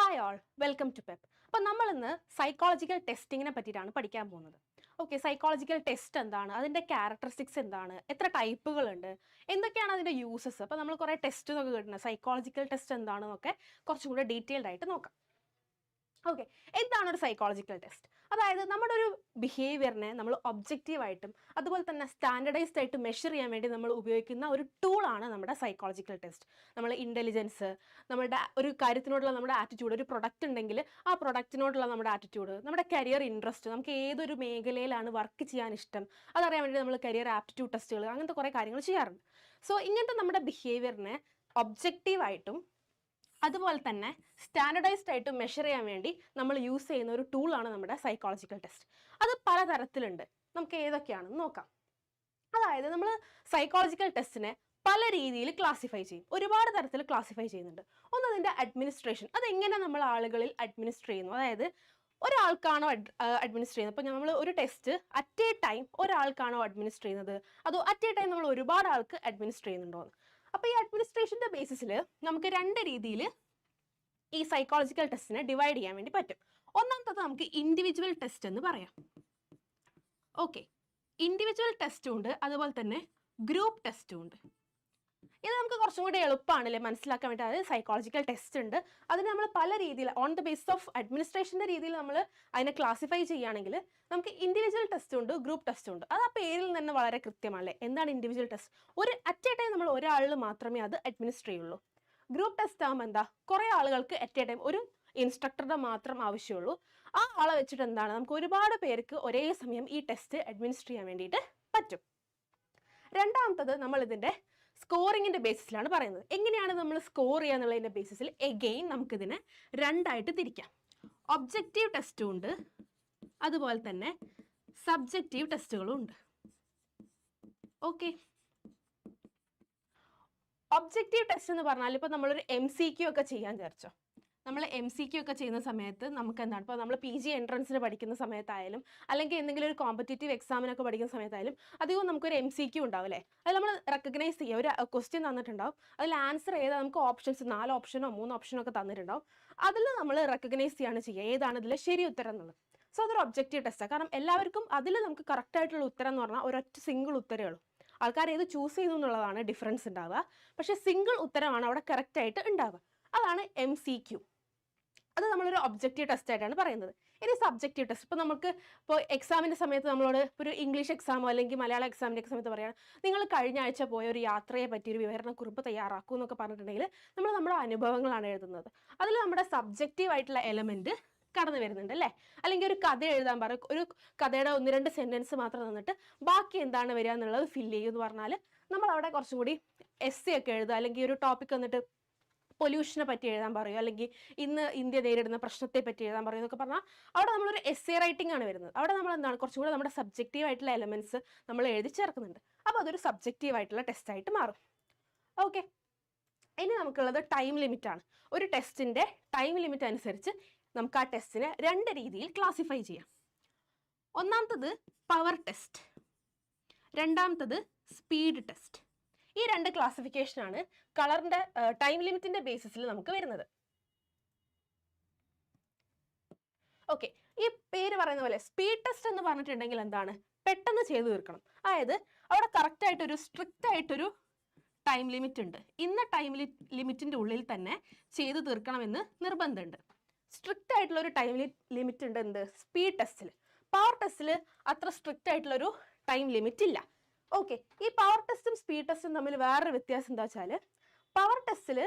Hi all, welcome to Pep. അപ്പം നമ്മൾ ഇന്ന് സൈക്കോളജിക്കൽ ടെസ്റ്റിങ്ങിനെ പറ്റിയിട്ടാണ് പഠിക്കാൻ പോകുന്നത്. ഓക്കെ, സൈക്കോളജിക്കൽ ടെസ്റ്റ് എന്താണ്, അതിൻ്റെ ക്യാരക്ടറിസ്റ്റിക്സ് എന്താണ്, എത്ര ടൈപ്പുകളുണ്ട്, എന്തൊക്കെയാണ് അതിൻ്റെ യൂസസ്. അപ്പോൾ നമ്മൾ കുറേ ടെസ്റ്റ് എന്നൊക്കെ കേട്ടിട്ടുണ്ട്. സൈക്കോളജിക്കൽ ടെസ്റ്റ് എന്താണെന്നൊക്കെ കുറച്ചും കൂടെ ഡീറ്റെയിൽഡ് ആയിട്ട് നോക്കാം. ഓക്കെ, എന്താണ് ഒരു സൈക്കോളജിക്കൽ ടെസ്റ്റ്? അതായത് നമ്മുടെ ഒരു ബിഹേവിയറിനെ നമ്മൾ ഒബ്ജക്റ്റീവായിട്ടും അതുപോലെ തന്നെ സ്റ്റാൻഡർഡൈസ്ഡ് ആയിട്ട് മെഷർ ചെയ്യാൻ വേണ്ടി നമ്മൾ ഉപയോഗിക്കുന്ന ഒരു ടൂളാണ് നമ്മുടെ സൈക്കോളജിക്കൽ ടെസ്റ്റ്. നമ്മൾ ഇൻ്റലിജൻസ്, നമ്മുടെ ഒരു കാര്യത്തിനോടുള്ള നമ്മുടെ ആറ്റിറ്റ്യൂഡ്, ഒരു പ്രൊഡക്റ്റ് ഉണ്ടെങ്കിൽ ആ പ്രൊഡക്റ്റിനോടുള്ള നമ്മുടെ ആറ്റിറ്റ്യൂഡ്, നമ്മുടെ കരിയർ ഇൻട്രസ്റ്റ്, നമുക്ക് ഏതൊരു മേഖലയിലാണ് വർക്ക് ചെയ്യാൻ ഇഷ്ടം, അതറിയാൻ വേണ്ടി നമ്മൾ കരിയർ ആപ്റ്റിറ്റ്യൂഡ് ടെസ്റ്റുകൾ, അങ്ങനത്തെ കുറേ കാര്യങ്ങൾ ചെയ്യാറുണ്ട്. സോ ഇങ്ങനത്തെ നമ്മുടെ ബിഹേവിയറിനെ ഒബ്ജക്റ്റീവായിട്ടും അതുപോലെ തന്നെ സ്റ്റാൻഡർഡൈസ്ഡ് ആയിട്ട് മെഷർ ചെയ്യാൻ വേണ്ടി നമ്മൾ യൂസ് ചെയ്യുന്ന ഒരു ടൂളാണ് നമ്മുടെ സൈക്കോളജിക്കൽ ടെസ്റ്റ്. അത് പലതരത്തിലുണ്ട്. നമുക്ക് ഏതൊക്കെയാണെന്ന് നോക്കാം. അതായത് നമ്മൾ സൈക്കോളജിക്കൽ ടെസ്റ്റിനെ പല രീതിയിൽ ക്ലാസിഫൈ ചെയ്യും. ഒരുപാട് തരത്തിൽ ക്ലാസിഫൈ ചെയ്യുന്നുണ്ട്. ഒന്ന് അതിൻ്റെ അഡ്മിനിസ്ട്രേഷൻ, അതെങ്ങനെ നമ്മൾ ആളുകളിൽ അഡ്മിനിസ്ട്രേറ്റ് ചെയ്യുന്നു. അതായത് ഒരാൾക്കാണോ അഡ്മിനിസ്ട്രേറ്റ് ചെയ്യുന്നത്. ഇപ്പോൾ നമ്മൾ ഒരു ടെസ്റ്റ് അറ്റ് എ ടൈം ഒരാൾക്കാണോ അഡ്മിനിസ്ട്രേറ്റ് ചെയ്യുന്നത്, അതോ അറ്റ് എ ടൈം നമ്മൾ ഒരുപാട് ആൾക്ക് അഡ്മിനിസ്ട്രേറ്റ് ചെയ്യുന്നുണ്ടോ എന്ന്. അപ്പോൾ ഈ അഡ്മിനിസ്ട്രേഷൻ്റെ ബേസിസിൽ നമുക്ക് രണ്ട് രീതിയിൽ ഈ സൈക്കോളജിക്കൽ ടെസ്റ്റിനെ ഡിവൈഡ് ചെയ്യാൻ വേണ്ടി പറ്റും. ഒന്നാമത്തത് നമുക്ക് ഇൻഡിവിജ്വൽ ടെസ്റ്റ് എന്ന് പറയാം. ഓക്കെ, ഇൻഡിവിജ്വൽ ടെസ്റ്റും ഉണ്ട്, അതുപോലെ തന്നെ ഗ്രൂപ്പ് ടെസ്റ്റും ഉണ്ട്. ഇത് നമുക്ക് കുറച്ചും കൂടി എളുപ്പമാണല്ലേ മനസ്സിലാക്കാൻ വേണ്ടി. അതായത് സൈക്കോളജിക്കൽ ടെസ്റ്റ് ഉണ്ട്, അതിന് നമ്മൾ പല രീതിയിൽ ഓൺ ദ ബേസ് ഓഫ് അഡ്മിനിസ്ട്രേഷൻ്റെ രീതിയിൽ നമ്മൾ അതിനെ ക്ലാസിഫൈ ചെയ്യുകയാണെങ്കിൽ നമുക്ക് ഇൻഡിവിജ്വൽ ടെസ്റ്റ് ഉണ്ട്, ഗ്രൂപ്പ് ടെസ്റ്റ് ഉണ്ട്. അത് ആ പേരിൽ തന്നെ വളരെ കൃത്യമല്ലേ. എന്താണ് ഇൻഡിവിജ്വൽ ടെസ്റ്റ്? ഒരു അറ്റ് എ ടൈം നമ്മൾ ഒരാളിൽ മാത്രമേ അത് അഡ്മിനിസ്ട്രേറ്റ് ചെയ്യുള്ളൂ. ഗ്രൂപ്പ് ടെസ്റ്റ് ആകുമ്പോൾ എന്താ, കുറേ ആളുകൾക്ക് അറ്റ് എ ടൈം ഒരു ഇൻസ്ട്രക്ടറുടെ മാത്രം ആവശ്യമുള്ളൂ. ആ ആളെ വെച്ചിട്ട് എന്താണ്, നമുക്ക് ഒരുപാട് പേർക്ക് ഒരേ സമയം ഈ ടെസ്റ്റ് അഡ്മിനിസ്ട്രേറ്റ് ചെയ്യാൻ വേണ്ടിയിട്ട് പറ്റും. രണ്ടാമത്തത് നമ്മൾ ഇതിൻ്റെ സ്കോറിങ്ങിൻ്റെ ബേസിസിലാണ് പറയുന്നത്. എങ്ങനെയാണ് നമ്മൾ സ്കോർ ചെയ്യുക എന്നുള്ളതിൻ്റെ ബേസിസിൽ എഗെയിൻ നമുക്കിതിനെ രണ്ടായിട്ട് തിരിക്കാം. ഒബ്ജക്റ്റീവ് ടെസ്റ്റും ഉണ്ട്, അതുപോലെ തന്നെ സബ്ജക്റ്റീവ് ടെസ്റ്റുകളും ഉണ്ട്. ഓക്കെ, ഒബ്ജക്റ്റീവ് ടെസ്റ്റ് എന്ന് പറഞ്ഞാൽ ഇപ്പോൾ നമ്മളൊരു MCQ ഒക്കെ ചെയ്യാൻ വിചാരിച്ചോ. നമ്മൾ MCQ ഒക്കെ ചെയ്യുന്ന സമയത്ത് നമുക്ക് എന്താണ്, ഇപ്പോൾ നമ്മൾ PG എൻട്രൻസിന് പഠിക്കുന്ന സമയത്തായാലും അല്ലെങ്കിൽ എന്തെങ്കിലും ഒരു കോമ്പറ്റേറ്റീവ് എക്സാമിനൊക്കെ പഠിക്കുന്ന സമയത്തായാലും അധികവും നമുക്കൊരു MCQ ഉണ്ടാവും അല്ലേ. അത് നമ്മൾ റെക്കഗ്നൈസ് ചെയ്യുക. ഒരു ക്വസ്റ്റ്യൻ തന്നിട്ടുണ്ടാവും, അതിൽ ആൻസർ ചെയ്താൽ നമുക്ക് ഓപ്ഷൻസ് 4 ഓപ്ഷനോ 3 ഓപ്ഷനോ ഒക്കെ തന്നിട്ടുണ്ടാവും. അതിൽ നമ്മൾ റെക്കഗ്നൈസ് ചെയ്യാണ് ചെയ്യുക ഏതാണ് ഇതിൽ ശരി ഉത്തരം എന്നുള്ളത്. സോ അതൊരു ഒബ്ജക്റ്റീവ് ടെസ്റ്റാണ്. കാരണം എല്ലാവർക്കും അതിൽ നമുക്ക് കറക്റ്റ് ആയിട്ടുള്ള ഉത്തരം എന്ന് പറഞ്ഞാൽ ഒരൊറ്റ സിംഗിൾ ഉത്തരമേ ഉള്ളൂ. ആൾക്കാർ ഏത് ചൂസ് ചെയ്യുന്നു എന്നുള്ളതാണ് ഡിഫറൻസ് ഉണ്ടാവുക. പക്ഷേ സിംഗിൾ ഉത്തരമാണ് അവിടെ കറക്റ്റ് ആയിട്ട് ഉണ്ടാവുക. അതാണ് MCQ. അത് നമ്മളൊരു ഒബ്ജക്റ്റീവ് ടെസ്റ്റ് ആയിട്ടാണ് പറയുന്നത്. ഇനി സബ്ജക്റ്റീവ് ടെസ്റ്റ്, ഇപ്പോൾ നമുക്ക് ഇപ്പോൾ എക്സാമിൻ്റെ സമയത്ത് നമ്മളോട് ഒരു ഇംഗ്ലീഷ് എക്സാമോ അല്ലെങ്കിൽ മലയാളം എക്സാമിൻ്റെ ഒക്കെ സമയത്ത് പറയുകയാണ്, നിങ്ങൾ കഴിഞ്ഞ ആഴ്ച പോയ ഒരു യാത്രയെ പറ്റി ഒരു വിവരണക്കുറിപ്പ് തയ്യാറാക്കൂ എന്നൊക്കെ പറഞ്ഞിട്ടുണ്ടെങ്കിൽ നമ്മൾ നമ്മുടെ അനുഭവങ്ങളാണ് എഴുതുന്നത്. അതിൽ നമ്മുടെ സബ്ജക്റ്റീവ് ആയിട്ടുള്ള എലമെൻറ്റ് കടന്നു വരുന്നുണ്ട് അല്ലേ. അല്ലെങ്കിൽ ഒരു കഥ എഴുതാൻ പറയും, ഒരു കഥയുടെ 1-2 സെൻറ്റൻസ് മാത്രം തന്നിട്ട് ബാക്കി എന്താണ് വരിക എന്നുള്ളത് ഫില്ല് ചെയ്യുമെന്ന് പറഞ്ഞാൽ നമ്മളവിടെ കുറച്ചുകൂടി essay ഒക്കെ എഴുതുക, അല്ലെങ്കിൽ ഒരു ടോപ്പിക് വന്നിട്ട് പൊല്യൂഷനെ പറ്റി എഴുതാൻ പറയും, അല്ലെങ്കിൽ ഇന്ന് ഇന്ത്യ നേരിടുന്ന പ്രശ്നത്തെ പറ്റി എഴുതാൻ പറയും എന്നൊക്കെ പറഞ്ഞാൽ അവിടെ നമ്മളൊരു essay റൈറ്റിംഗ് ആണ് വരുന്നത്. അവിടെ നമ്മൾ എന്താണ് കുറച്ചും കൂടെ നമ്മുടെ സബ്ജക്റ്റീവ് ആയിട്ടുള്ള എലമെൻറ്റ്സ് നമ്മൾ എഴുതി ചേർക്കുന്നുണ്ട്. അപ്പോൾ അതൊരു സബ്ജക്റ്റീവ് ആയിട്ടുള്ള ടെസ്റ്റായിട്ട് മാറും. ഓക്കെ, ഇനി നമുക്കുള്ളത് ടൈം ലിമിറ്റാണ്. ഒരു ടെസ്റ്റിൻ്റെ ടൈം ലിമിറ്റ് അനുസരിച്ച് നമുക്ക് ആ ടെസ്റ്റിനെ രണ്ട് രീതിയിൽ ക്ലാസിഫൈ ചെയ്യാം. ഒന്നാമത്തത് പവർ ടെസ്റ്റ്, രണ്ടാമത്തത് സ്പീഡ് ടെസ്റ്റ്. ഈ രണ്ട് ക്ലാസിഫിക്കേഷനാണ് കളറിൻ്റെ ടൈം ലിമിറ്റിൻ്റെ ബേസിസിൽ നമുക്ക് വരുന്നത്. ഓക്കെ, ഈ പേര് പറയുന്ന പോലെ സ്പീഡ് ടെസ്റ്റ് എന്ന് പറഞ്ഞിട്ടുണ്ടെങ്കിൽ എന്താണ്, പെട്ടെന്ന് ചെയ്തു തീർക്കണം. അതായത് അവിടെ കറക്റ്റായിട്ടൊരു സ്ട്രിക്റ്റ് ആയിട്ടൊരു ടൈം ലിമിറ്റ് ഉണ്ട്. ഇന്ന ടൈം ലിമിറ്റിൻ്റെ ഉള്ളിൽ തന്നെ ചെയ്തു തീർക്കണമെന്ന് നിർബന്ധമുണ്ട്. സ്ട്രിക്റ്റ് ആയിട്ടുള്ളൊരു ടൈം ലിമിറ്റ് ഉണ്ട് എന്ത്, സ്പീഡ് ടെസ്റ്റിൽ. പവർ ടെസ്റ്റിൽ അത്ര സ്ട്രിക്റ്റ് ആയിട്ടുള്ളൊരു ടൈം ലിമിറ്റ് ഇല്ല. ഓക്കെ, ഈ പവർ ടെസ്റ്റും സ്പീഡ് ടെസ്റ്റും തമ്മിൽ വേറൊരു വ്യത്യാസം എന്താ വെച്ചാൽ, പവർ ടെസ്റ്റിൽ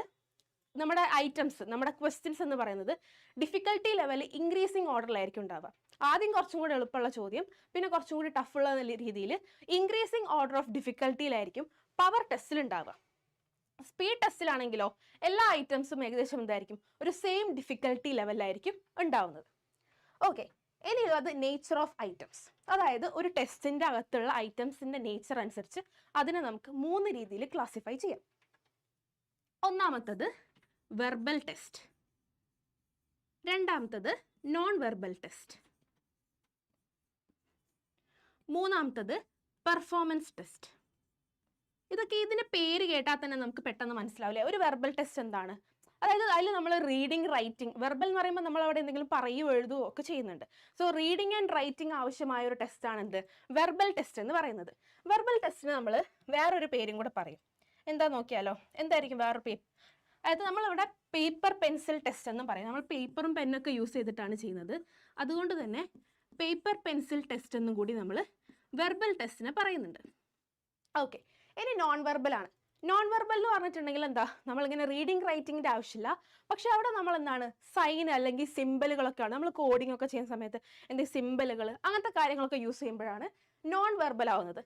നമ്മുടെ ഐറ്റംസ്, നമ്മുടെ ക്വസ്റ്റ്യൻസ് എന്ന് പറയുന്നത് ഡിഫിക്കൽട്ടി ലെവൽ ഇൻക്രീസിങ് ഓർഡറിലായിരിക്കും ഉണ്ടാവുക. ആദ്യം കുറച്ചും കൂടി എളുപ്പമുള്ള ചോദ്യം, പിന്നെ കുറച്ചും കൂടി ടഫുള്ള രീതിയിൽ ഇൻക്രീസിങ് ഓർഡർ ഓഫ് ഡിഫിക്കൽട്ടിയിലായിരിക്കും പവർ ടെസ്റ്റിൽ ഉണ്ടാവുക. സ്പീഡ് ടെസ്റ്റിലാണെങ്കിലോ എല്ലാ ഐറ്റംസും ഏകദേശം എന്തായിരിക്കും, ഒരു സെയിം ഡിഫിക്കൽട്ടി ലെവലിലായിരിക്കും ഉണ്ടാവുന്നത്. ഓക്കെ, ഇനി അത് നേച്ചർ ഓഫ് ഐറ്റംസ്. അതായത് ഒരു ടെസ്റ്റിൻ്റെ അകത്തുള്ള ഐറ്റംസിൻ്റെ നേച്ചർ അനുസരിച്ച് അതിനെ നമുക്ക് 3 രീതിയിൽ ക്ലാസിഫൈ ചെയ്യാം. ഒന്നാമത്തത് വെർബൽ ടെസ്റ്റ്, രണ്ടാമത്തത് നോൺ വെർബൽ ടെസ്റ്റ്, മൂന്നാമത്തത് പെർഫോമൻസ് ടെസ്റ്റ്. ഇതൊക്കെ ഇതിൻ്റെ പേര് കേട്ടാൽ തന്നെ നമുക്ക് പെട്ടെന്ന് മനസ്സിലാവില്ലേ ഒരു വെർബൽ ടെസ്റ്റ് എന്താണ്. അതായത് അതിൽ നമ്മൾ റീഡിങ്, റൈറ്റിംഗ്, വെർബൽ എന്ന് പറയുമ്പോൾ നമ്മൾ അവിടെ എന്തെങ്കിലും പറയുകയോ എഴുതുകയോ ഒക്കെ ചെയ്യുന്നുണ്ട്. സോ റീഡിംഗ് ആൻഡ് റൈറ്റിംഗ് ആവശ്യമായ ഒരു ടെസ്റ്റാണ് എന്ത്, വെർബൽ ടെസ്റ്റ് എന്ന് പറയുന്നത്. വെർബൽ ടെസ്റ്റിന് നമ്മൾ വേറൊരു പേരും കൂടെ പറയും. എന്താ നോക്കിയാലോ, എന്തായിരിക്കും വേറൊരു പേര്? അതായത് നമ്മളിവിടെ പേപ്പർ പെൻസിൽ ടെസ്റ്റ് എന്നും പറയും. നമ്മൾ പേപ്പറും പെന്നൊക്കെ യൂസ് ചെയ്തിട്ടാണ് ചെയ്യുന്നത്. അതുകൊണ്ട് തന്നെ പേപ്പർ പെൻസിൽ ടെസ്റ്റ് എന്നും കൂടി നമ്മൾ വെർബൽ ടെസ്റ്റിനെ പറയുന്നുണ്ട്. ഓക്കെ, ഇനി നോൺ വെർബൽ ആണ്. നോൺ വെർബൽ എന്ന് പറഞ്ഞിട്ടുണ്ടെങ്കിൽ എന്താ, നമ്മളിങ്ങനെ റീഡിങ് റൈറ്റിങ്ങിൻ്റെ ആവശ്യമില്ല. പക്ഷെ അവിടെ നമ്മൾ എന്താണ്, സൈൻ അല്ലെങ്കിൽ സിമ്പിളുകളൊക്കെയാണ് നമ്മൾ കോഡിംഗ് ഒക്കെ ചെയ്യുന്ന സമയത്ത് എന്തെങ്കിലും സിമ്പിളുകൾ അങ്ങനത്തെ കാര്യങ്ങളൊക്കെ യൂസ് ചെയ്യുമ്പോഴാണ് നോൺ വെർബൽ ആവുന്നത്.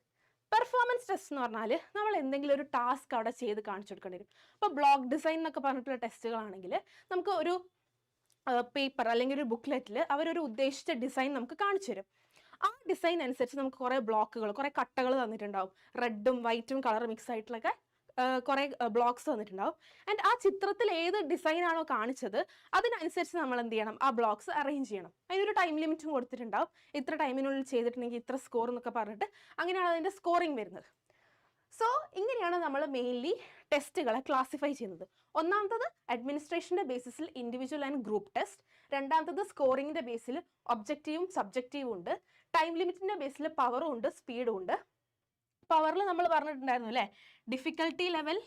പെർഫോമൻസ് ടെസ്റ്റ് എന്ന് പറഞ്ഞാൽ നമ്മൾ എന്തെങ്കിലും ഒരു ടാസ്ക് അവിടെ ചെയ്ത് കാണിച്ചു കൊടുക്കേണ്ടി വരും. ഇപ്പോൾ ബ്ലോക്ക് ഡിസൈൻ എന്നൊക്കെ പറഞ്ഞിട്ടുള്ള ടെസ്റ്റുകളാണെങ്കിൽ നമുക്ക് ഒരു പേപ്പർ അല്ലെങ്കിൽ ഒരു ബുക്ക്ലെറ്റിൽ അവരൊരു ഉദ്ദേശിച്ച ഡിസൈൻ നമുക്ക് കാണിച്ചു തരും. ആ ഡിസൈൻ അനുസരിച്ച് നമുക്ക് കുറേ ബ്ലോക്കുകൾ, കുറേ കട്ടകൾ തന്നിട്ടുണ്ടാവും. റെഡും വൈറ്റും കളർ മിക്സ് ആയിട്ടുള്ളൊക്കെ കുറേ ബ്ലോക്സ് തന്നിട്ടുണ്ടാവും. ആൻഡ് ആ ചിത്രത്തിൽ ഏത് ഡിസൈനാണോ കാണിച്ചത് അതിനനുസരിച്ച് നമ്മൾ എന്ത് ചെയ്യണം, ആ ബ്ലോക്സ് അറേഞ്ച് ചെയ്യണം. അതിനൊരു ടൈം ലിമിറ്റും കൊടുത്തിട്ടുണ്ടാവും. ഇത്ര ടൈമിനുള്ളിൽ ചെയ്തിട്ടുണ്ടെങ്കിൽ ഇത്ര സ്കോർ എന്നൊക്കെ പറഞ്ഞിട്ട് അങ്ങനെയാണ് അതിൻ്റെ സ്കോറിങ് വരുന്നത്. സോ ഇങ്ങനെയാണ് നമ്മൾ മെയിൻലി ടെസ്റ്റുകളെ ക്ലാസിഫൈ ചെയ്യുന്നത്. ഒന്നാമത്തത് അഡ്മിനിസ്ട്രേഷൻ്റെ ബേസിസിൽ ഇൻഡിവിജ്വൽ ആൻഡ് ഗ്രൂപ്പ് ടെസ്റ്റ്. രണ്ടാമത്തത് സ്കോറിങ്ങിൻ്റെ ബേസിൽ ഒബ്ജക്റ്റീവും സബ്ജക്റ്റീവും ഉണ്ട്. ടൈം ലിമിറ്റിൻ്റെ ബേസിൽ പവറും ഉണ്ട്, സ്പീഡും ഉണ്ട്. പവറിൽ നമ്മൾ പറഞ്ഞിട്ടുണ്ടായിരുന്നു അല്ലേ, ഡിഫിക്കൽട്ടി ലെവൽ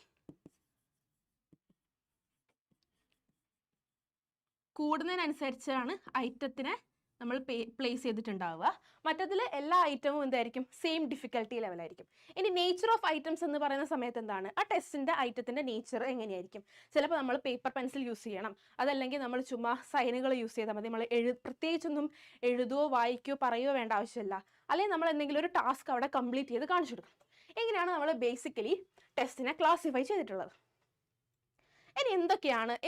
കൂടുന്നതിനനുസരിച്ചാണ് ഐറ്റത്തിനെ നമ്മൾ പ്ലേസ് ചെയ്തിട്ടുണ്ടാവുക. മറ്റതിൽ എല്ലാ ഐറ്റവും എന്തായിരിക്കും, സെയിം ഡിഫിക്കൽട്ടി ലെവലായിരിക്കും. ഇനി നേച്ചർ ഓഫ് ഐറ്റംസ് എന്ന് പറയുന്ന സമയത്ത് എന്താണ്, ആ ടെസ്റ്റിൻ്റെ ഐറ്റത്തിൻ്റെ നേച്ചർ എങ്ങനെയായിരിക്കും. ചിലപ്പോൾ നമ്മൾ പേപ്പർ പെൻസിൽ യൂസ് ചെയ്യണം, അതല്ലെങ്കിൽ നമ്മൾ ചുമ്മാ സൈനുകൾ യൂസ് ചെയ്താൽ മതി. നമ്മൾ പ്രത്യേകിച്ചൊന്നും എഴുതുകയോ വായിക്കുകയോ പറയുകയോ വേണ്ട ആവശ്യമില്ല. അല്ലെങ്കിൽ നമ്മൾ എന്തെങ്കിലും ഒരു ടാസ്ക് അവിടെ കംപ്ലീറ്റ് ചെയ്ത് കാണിച്ചു കൊടുക്കണം. ഇങ്ങനെയാണ് നമ്മൾ ബേസിക്കലി ടെസ്റ്റിനെ ക്ലാസിഫൈ ചെയ്തിട്ടുള്ളത്. ഇനി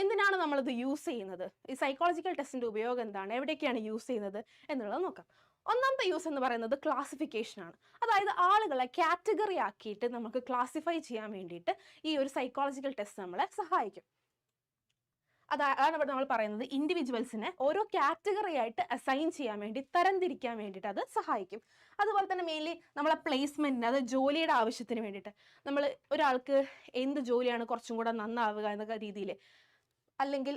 എന്തിനാണ് നമ്മളിത് യൂസ് ചെയ്യുന്നത്, ഈ സൈക്കോളജിക്കൽ ടെസ്റ്റിൻ്റെ ഉപയോഗം എന്താണ്, എവിടെയൊക്കെയാണ് യൂസ് ചെയ്യുന്നത് എന്നുള്ളത് നോക്കാം. ഒന്നാമത്തെ യൂസ് എന്ന് പറയുന്നത് ക്ലാസിഫിക്കേഷൻ ആണ്. അതായത് ആളുകളെ കാറ്റഗറി ആക്കിയിട്ട് നമുക്ക് ക്ലാസിഫൈ ചെയ്യാൻ വേണ്ടിയിട്ട് ഈ ഒരു സൈക്കോളജിക്കൽ ടെസ്റ്റ് നമ്മളെ സഹായിക്കും. അതാണ് ഇവിടെ നമ്മൾ പറയുന്നത്, ഇൻഡിവിജ്വൽസിനെ ഓരോ കാറ്റഗറി ആയിട്ട് അസൈൻ ചെയ്യാൻ വേണ്ടി, തരംതിരിക്കാൻ വേണ്ടിയിട്ട് അത് സഹായിക്കും. അതുപോലെ തന്നെ മെയിൻലി നമ്മളെ പ്ലേസ്മെൻറ്റിന്, അത് ജോലിയുടെ ആവശ്യത്തിന് വേണ്ടിയിട്ട്, നമ്മൾ ഒരാൾക്ക് എന്ത് ജോലിയാണ് കുറച്ചും കൂടെ നന്നാവുക എന്നൊക്കെ രീതിയിൽ, അല്ലെങ്കിൽ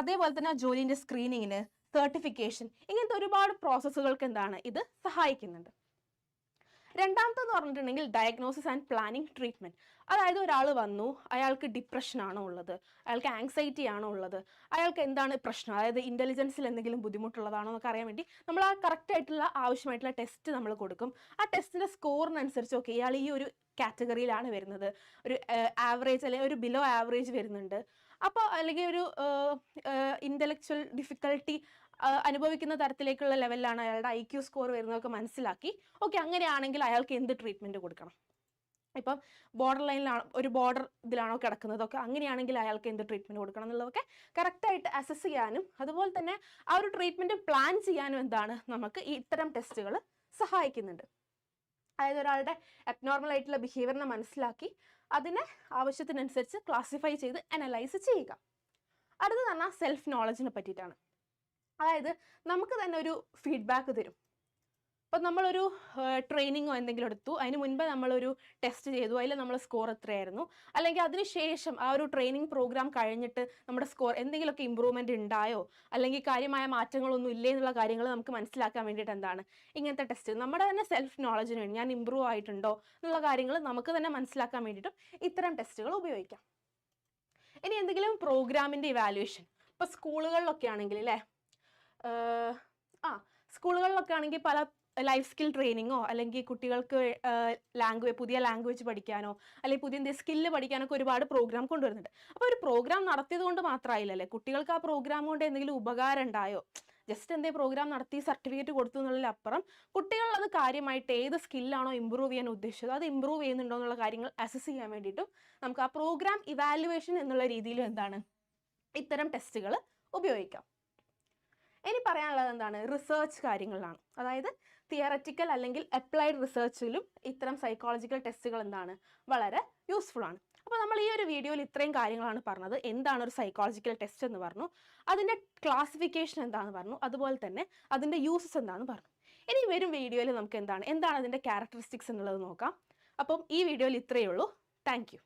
അതേപോലെ തന്നെ ആ ജോലിൻ്റെ സ്ക്രീനിങ്ങിന്, സർട്ടിഫിക്കേഷൻ, ഇങ്ങനത്തെ ഒരുപാട് പ്രോസസ്സുകൾക്ക് എന്താണ് ഇത് സഹായിക്കുന്നുണ്ട്. രണ്ടാമത്തെന്ന് പറഞ്ഞിട്ടുണ്ടെങ്കിൽ ഡയഗ്നോസിസ് ആൻഡ് പ്ലാനിങ് ട്രീറ്റ്മെൻറ്റ്. അതായത് ഒരാൾ വന്നു, അയാൾക്ക് ഡിപ്രഷൻ ആണോ ഉള്ളത്, അയാൾക്ക് ആങ്സൈറ്റി ആണോ ഉള്ളത്, അയാൾക്ക് എന്താണ് പ്രശ്നം, അതായത് ഇൻ്റലിജൻസിൽ എന്തെങ്കിലും ബുദ്ധിമുട്ടുള്ളതാണോ എന്നൊക്കെ അറിയാൻ വേണ്ടി നമ്മൾ ആ കറക്റ്റായിട്ടുള്ള ആവശ്യമായിട്ടുള്ള ടെസ്റ്റ് നമ്മൾ കൊടുക്കും. ആ ടെസ്റ്റിൻ്റെ സ്കോറിനനുസരിച്ച് ഓക്കെ ഇയാൾ ഈ ഒരു കാറ്റഗറിയിലാണ് വരുന്നത്, ഒരു ആവറേജ് അല്ലെങ്കിൽ ഒരു ബിലോ ആവറേജ് വരുന്നുണ്ട്, അപ്പോൾ അല്ലെങ്കിൽ ഒരു ഇൻ്റലക്ച്വൽ ഡിഫിക്കൽട്ടി അനുഭവിക്കുന്ന തരത്തിലേക്കുള്ള ലെവലിലാണ് അയാളുടെ IQ സ്കോർ വരുന്നതൊക്കെ മനസ്സിലാക്കി ഓക്കെ അങ്ങനെയാണെങ്കിൽ അയാൾക്ക് എന്ത് ട്രീറ്റ്മെൻറ്റ് കൊടുക്കണം. ഇപ്പം ബോർഡർ ലൈനിലാണ്, ഒരു ബോർഡർ ഇതിലാണോ കിടക്കുന്നതൊക്കെ, അങ്ങനെയാണെങ്കിൽ അയാൾക്ക് എന്ത് ട്രീറ്റ്മെൻറ്റ് കൊടുക്കണം എന്നുള്ളതൊക്കെ കറക്റ്റായിട്ട് അസസ് ചെയ്യാനും അതുപോലെ തന്നെ ആ ഒരു ട്രീറ്റ്മെൻറ്റ് പ്ലാൻ ചെയ്യാനും എന്താണ് നമുക്ക് ഇത്തരം ടെസ്റ്റുകൾ സഹായിക്കുന്നുണ്ട്. അതായത് ഒരാളുടെ അബ്നോർമൽ ആയിട്ടുള്ള ബിഹേവിയറിനെ മനസ്സിലാക്കി അതിനെ ആവശ്യത്തിനനുസരിച്ച് ക്ലാസിഫൈ ചെയ്ത് അനലൈസ് ചെയ്യുക. അടുത്തത് പറഞ്ഞാൽ സെൽഫ് നോളജിനെ പറ്റിയിട്ടാണ്. അതായത് നമുക്ക് തന്നെ ഒരു ഫീഡ്ബാക്ക് തരും. ഇപ്പം നമ്മളൊരു ട്രെയിനിങ്ങോ എന്തെങ്കിലും എടുത്തു, അതിന് മുൻപ് നമ്മളൊരു ടെസ്റ്റ് ചെയ്തു, അതിൽ നമ്മൾ സ്കോർ എത്രയായിരുന്നു, അല്ലെങ്കിൽ അതിന് ശേഷം ആ ഒരു ട്രെയിനിങ് പ്രോഗ്രാം കഴിഞ്ഞിട്ട് നമ്മുടെ സ്കോർ എന്തെങ്കിലുമൊക്കെ ഇമ്പ്രൂവ്മെൻ്റ് ഉണ്ടായോ, അല്ലെങ്കിൽ കാര്യമായ മാറ്റങ്ങളൊന്നും ഇല്ലേ എന്നുള്ള കാര്യങ്ങൾ നമുക്ക് മനസ്സിലാക്കാൻ വേണ്ടിയിട്ട് എന്താണ് ഇങ്ങനത്തെ ടെസ്റ്റ്. നമ്മുടെ തന്നെ സെൽഫ് നോളജിന് വേണ്ടി ഞാൻ ഇമ്പ്രൂവ് ആയിട്ടുണ്ടോ എന്നുള്ള കാര്യങ്ങൾ നമുക്ക് തന്നെ മനസ്സിലാക്കാൻ വേണ്ടിയിട്ടും ഇത്തരം ടെസ്റ്റുകൾ ഉപയോഗിക്കാം. ഇനി എന്തെങ്കിലും പ്രോഗ്രാമിൻ്റെ ഇവാലുവേഷൻ, ഇപ്പോൾ സ്കൂളുകളിലൊക്കെ ആണെങ്കിൽ അല്ലേ, സ്കൂളുകളിലൊക്കെ ആണെങ്കിൽ പല ലൈഫ് സ്കിൽ ട്രെയിനിങ്ങോ അല്ലെങ്കിൽ കുട്ടികൾക്ക് പുതിയ ലാംഗ്വേജ് പഠിക്കാനോ അല്ലെങ്കിൽ പുതിയ എന്തെങ്കിലും സ്കില്ല് പഠിക്കാനൊക്കെ ഒരുപാട് പ്രോഗ്രാം കൊണ്ടുവരുന്നുണ്ട്. അപ്പോൾ ഒരു പ്രോഗ്രാം നടത്തിയത് കൊണ്ട് മാത്രമായില്ലല്ലേ, കുട്ടികൾക്ക് ആ പ്രോഗ്രാം കൊണ്ട് എന്തെങ്കിലും ഉപകാരം ഉണ്ടായോ, ജസ്റ്റ് എന്തെങ്കിലും പ്രോഗ്രാം നടത്തി സർട്ടിഫിക്കറ്റ് കൊടുത്തു എന്നുള്ളതിലപ്പുറം കുട്ടികൾ അത് കാര്യമായിട്ട് ഏത് സ്കില്ലാണോ ഇമ്പ്രൂവ് ചെയ്യാൻ ഉദ്ദേശിച്ചത് അത് ഇമ്പ്രൂവ് ചെയ്യുന്നുണ്ടോ എന്നുള്ള കാര്യങ്ങൾ അസസ് ചെയ്യാൻ വേണ്ടിയിട്ടും നമുക്ക് ആ പ്രോഗ്രാം ഇവാലുവേഷൻ എന്നുള്ള രീതിയിലും എന്താണ് ഇത്തരം ടെസ്റ്റുകൾ ഉപയോഗിക്കാം. ഇനി പറയാനുള്ളത് എന്താണ്, റിസർച്ച് കാര്യങ്ങളിലാണ്. അതായത് തിയററ്റിക്കൽ അല്ലെങ്കിൽ അപ്ലൈഡ് റിസർച്ചിലും ഇത്തരം സൈക്കോളജിക്കൽ ടെസ്റ്റുകൾ എന്താണ് വളരെ യൂസ്ഫുൾ ആണ്. അപ്പോൾ നമ്മൾ ഈ ഒരു വീഡിയോയിൽ ഇത്രയും കാര്യങ്ങളാണ് പറഞ്ഞത്. എന്താണ് ഒരു സൈക്കോളജിക്കൽ ടെസ്റ്റ് എന്ന് പറഞ്ഞു, അതിൻ്റെ ക്ലാസിഫിക്കേഷൻ എന്താണെന്ന് പറഞ്ഞു, അതുപോലെ തന്നെ അതിൻ്റെ യൂസസ് എന്താണെന്ന് പറഞ്ഞു. ഇനി വരും വീഡിയോയിൽ നമുക്ക് എന്താണ് അതിൻ്റെ ക്യാരക്ടറിസ്റ്റിക്സ് എന്നുള്ളത് നോക്കാം. അപ്പം ഈ വീഡിയോയിൽ ഇത്രയേ ഉള്ളൂ. Thank you.